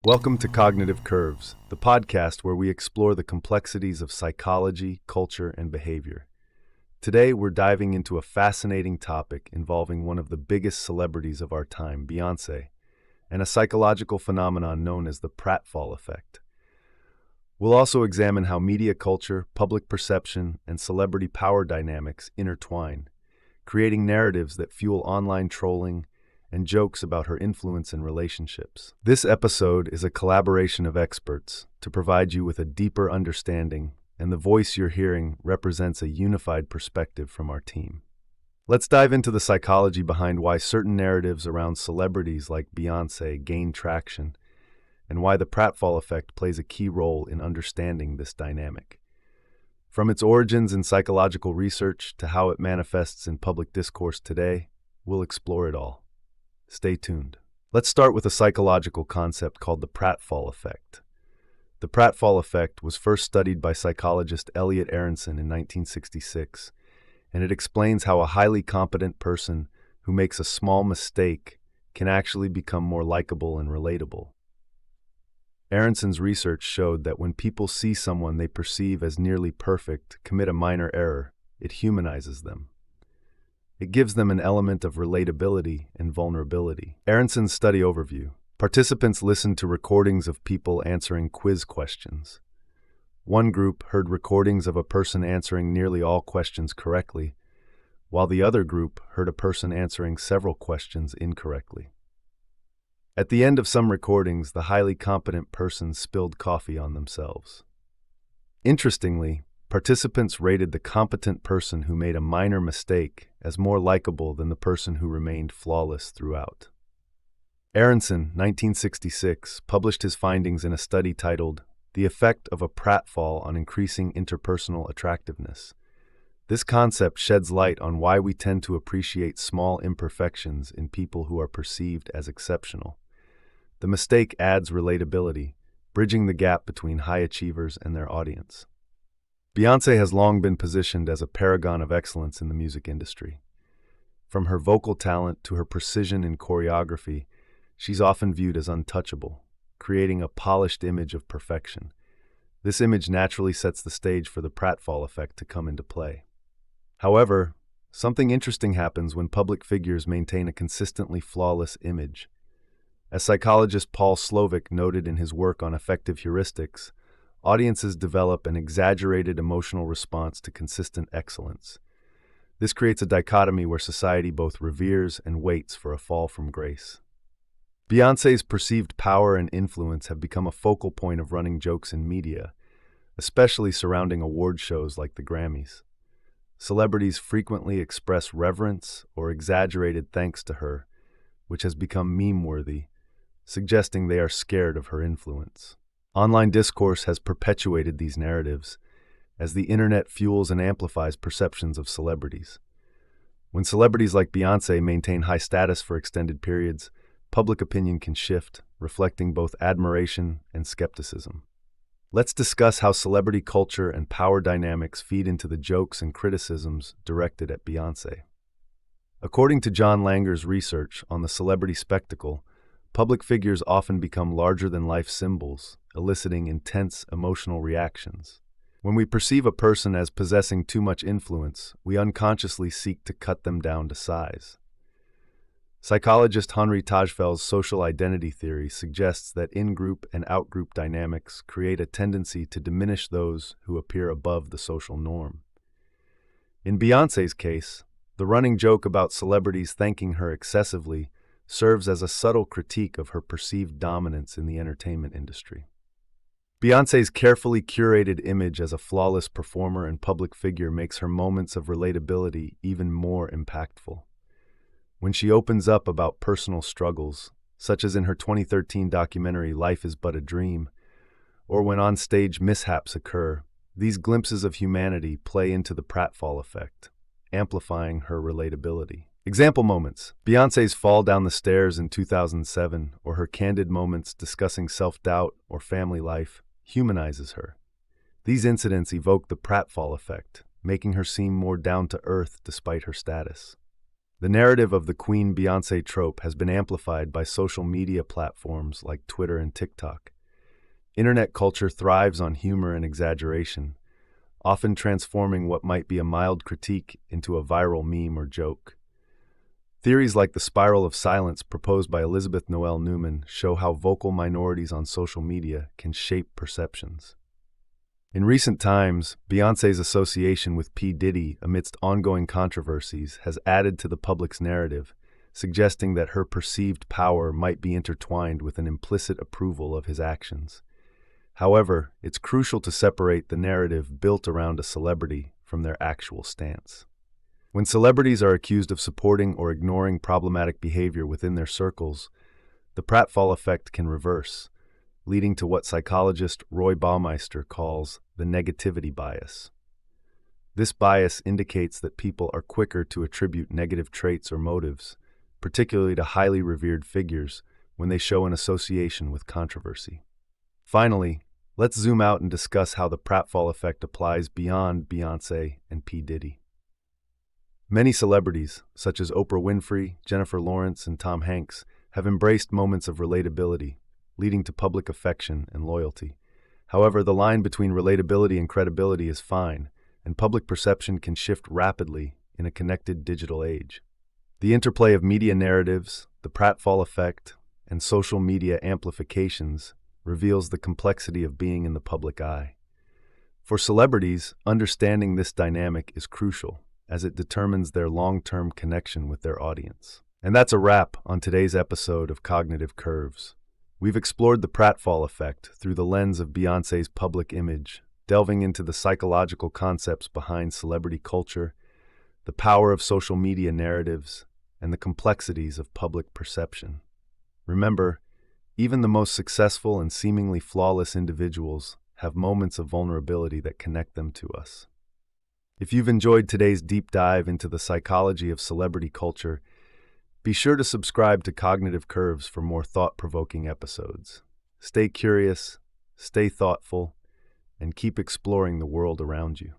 Welcome to Cognitive Curves, the podcast where we explore the complexities of psychology, culture, and behavior. Today, we're diving into a fascinating topic involving one of the biggest celebrities of our time, Beyoncé, and a psychological phenomenon known as the Pratfall Effect. We'll also examine how media culture, public perception, and celebrity power dynamics intertwine, creating narratives that fuel online trolling and jokes about her influence in relationships. This episode is a collaboration of experts to provide you with a deeper understanding, and the voice you're hearing represents a unified perspective from our team. Let's dive into the psychology behind why certain narratives around celebrities like Beyoncé gain traction, and why the pratfall effect plays a key role in understanding this dynamic. From its origins in psychological research to how it manifests in public discourse today, we'll explore it all. Stay tuned. Let's start with a psychological concept called the pratfall effect. The pratfall effect was first studied by psychologist Elliot Aronson in 1966, and it explains how a highly competent person who makes a small mistake can actually become more likable and relatable. Aronson's research showed that when people see someone they perceive as nearly perfect commit a minor error, it humanizes them. It gives them an element of relatability and vulnerability. Aronson's study overview. Participants listened to recordings of people answering quiz questions. One group heard recordings of a person answering nearly all questions correctly, while the other group heard a person answering several questions incorrectly. At the end of some recordings, the highly competent person spilled coffee on themselves. Interestingly, participants rated the competent person who made a minor mistake as more likable than the person who remained flawless throughout. Aronson, 1966, published his findings in a study titled The Effect of a Pratfall on Increasing Interpersonal Attractiveness. This concept sheds light on why we tend to appreciate small imperfections in people who are perceived as exceptional. The mistake adds relatability, bridging the gap between high achievers and their audience. Beyoncé has long been positioned as a paragon of excellence in the music industry. From her vocal talent to her precision in choreography, she's often viewed as untouchable, creating a polished image of perfection. This image naturally sets the stage for the pratfall effect to come into play. However, something interesting happens when public figures maintain a consistently flawless image. As psychologist Paul Slovic noted in his work on affective heuristics, audiences develop an exaggerated emotional response to consistent excellence. This creates a dichotomy where society both reveres and waits for a fall from grace. Beyoncé's perceived power and influence have become a focal point of running jokes in media, especially surrounding award shows like the Grammys. Celebrities frequently express reverence or exaggerated thanks to her, which has become meme-worthy, suggesting they are scared of her influence. Online discourse has perpetuated these narratives, as the internet fuels and amplifies perceptions of celebrities. When celebrities like Beyoncé maintain high status for extended periods, public opinion can shift, reflecting both admiration and skepticism. Let's discuss how celebrity culture and power dynamics feed into the jokes and criticisms directed at Beyoncé. According to John Langer's research on the celebrity spectacle, public figures often become larger-than-life symbols, eliciting intense emotional reactions. When we perceive a person as possessing too much influence, we unconsciously seek to cut them down to size. Psychologist Henri Tajfel's social identity theory suggests that in-group and out-group dynamics create a tendency to diminish those who appear above the social norm. In Beyoncé's case, the running joke about celebrities thanking her excessively serves as a subtle critique of her perceived dominance in the entertainment industry. Beyoncé's carefully curated image as a flawless performer and public figure makes her moments of relatability even more impactful. When she opens up about personal struggles, such as in her 2013 documentary Life is But a Dream, or when on-stage mishaps occur, these glimpses of humanity play into the pratfall effect, amplifying her relatability. Example moments: Beyoncé's fall down the stairs in 2007, or her candid moments discussing self-doubt or family life, humanizes her. These incidents evoke the pratfall effect, making her seem more down-to-earth despite her status. The narrative of the Queen Beyoncé trope has been amplified by social media platforms like Twitter and TikTok. Internet culture thrives on humor and exaggeration, often transforming what might be a mild critique into a viral meme or joke. Theories like the spiral of silence proposed by Elizabeth Noel Newman show how vocal minorities on social media can shape perceptions. In recent times, Beyoncé's association with P. Diddy amidst ongoing controversies has added to the public's narrative, suggesting that her perceived power might be intertwined with an implicit approval of his actions. However, it's crucial to separate the narrative built around a celebrity from their actual stance. When celebrities are accused of supporting or ignoring problematic behavior within their circles, the Pratfall effect can reverse, leading to what psychologist Roy Baumeister calls the negativity bias. This bias indicates that people are quicker to attribute negative traits or motives, particularly to highly revered figures, when they show an association with controversy. Finally, let's zoom out and discuss how the Pratfall effect applies beyond Beyoncé and P. Diddy. Many celebrities, such as Oprah Winfrey, Jennifer Lawrence, and Tom Hanks, have embraced moments of relatability, leading to public affection and loyalty. However, the line between relatability and credibility is fine, and public perception can shift rapidly in a connected digital age. The interplay of media narratives, the Pratfall effect, and social media amplifications reveals the complexity of being in the public eye. For celebrities, understanding this dynamic is crucial, as it determines their long-term connection with their audience. And that's a wrap on today's episode of Cognitive Curves. We've explored the Pratfall effect through the lens of Beyoncé's public image, delving into the psychological concepts behind celebrity culture, the power of social media narratives, and the complexities of public perception. Remember, even the most successful and seemingly flawless individuals have moments of vulnerability that connect them to us. If you've enjoyed today's deep dive into the psychology of celebrity culture, be sure to subscribe to Cognitive Curves for more thought-provoking episodes. Stay curious, stay thoughtful, and keep exploring the world around you.